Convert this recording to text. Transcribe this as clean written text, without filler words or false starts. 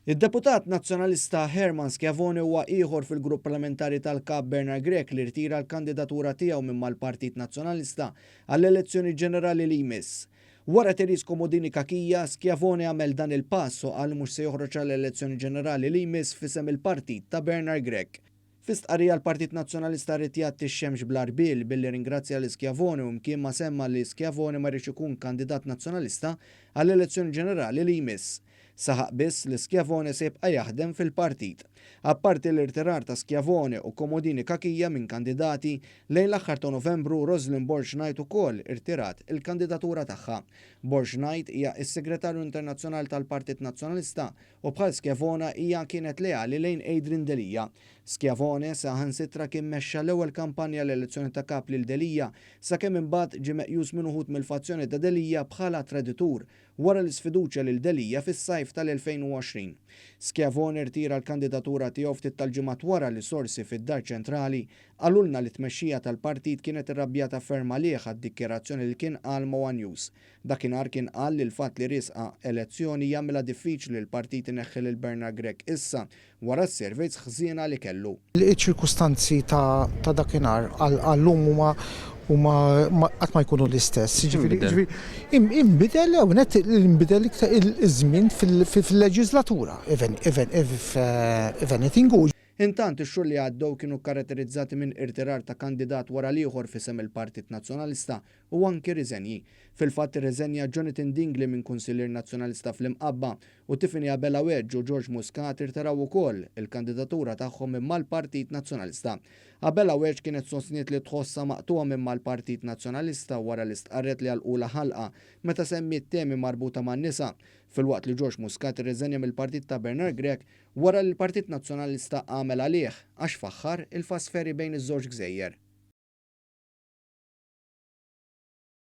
Id-deputat nazzjonalista Herman Schiavone huwa ieħor fil-grupp parlamentari tal-Kap Bernard Grek li rtira l-kandidatura tiegħu minn mal-Partit Nazzjonalista għall-elezzjoni ġenerali li jmiss. Wara Teris Komodini Kakija, Schiavone għamel dan il-pass u qal mhux se joħroġ għall-elezzjoni ġenerali li jmiss fisem il-partit ta' Bernard Grek. Fistqarrija l-Partit Nazzjonalista rrid jagħti x-xemx bl-arbil billi ringrazzja l Schiavone u mkien ma semma li Schiavone ma rridx ikun kandidat nazzjonalista għall-elezzjoni ġenerali li jmiss. Saħaq biss li Schiavone se jibqa' jaħdem fil-partit. Apparti l-irtirar ta' Schiavone u Komodini Kakija minn kandidati, lejn l-aħħar ta' Novembru Rosalind Borchnight ukoll irtirat il-kandidatura tagħha. Borchnight hija s-Segretarju Internazzjonali tal-Partit Nazzjonalista u bħal Schiavone hija kienet leali lejn Adrian Delija. Schiavone saħansitra kien mexxa l-ewwel kampanja l-elezzjoni ta' kap lil Delija sakemm imbagħad ġie meqjus minn uħud mill-fazzjoni ta' Delija bħala traditur wara l-isfiduċja lil Delija fis-sajf tal-2020. Schiavone rtira l-kandidatura tiegħu ftit tal-ġimgħat wara li sorsi fid-Dar Ċentrali għalulna li tmexxija tal-partit kienet irrabjata ferm għalih għad-dikjerazzjoni li kien qal Moa News. Dakinhar kien qal li l-fatt li risqa elezzjoni jagħmilha diffiċli l-partit ineħħi lil Bernard Grek issa wara s-servizz ħżiena li kellu. Il-ċirkustanzi ta' dakinhar għallum huma qatt ma jkunu l-istess. Inbidel hawnhekk inbidel iż-żmien fil-leġislatura. If anything goes. Intant ix-xhur li għaddew kienu karatterizzati minn irtirar ta' kandidat wara l-ieħor fisem il-Partit Nazzjonalista u anki riżenji. Fil-fatt irriżenja Jonathan Dingley minn Kunsillier Nazzjonalista fl-Imqabba u Tiffany Abela Wedge u George Muscat irtiraw ukoll il-kandidatura tagħhom minn mal-Partit Nazzjonalista. Abela Wedge kienet sostniet li tħossha maqtuha minn mal-Partit Nazzjonalista wara li stqarret li għall-ula ħalqa meta semmiet temi marbuta man-nisa. Fil-waqt li George Muscat irriżenja mill-Partit ta' Bernard Grek wara li l-Partit Nazzjonalista għamel għalih għax faħħar il-fasferi bejn iż-żewġ gżejjer.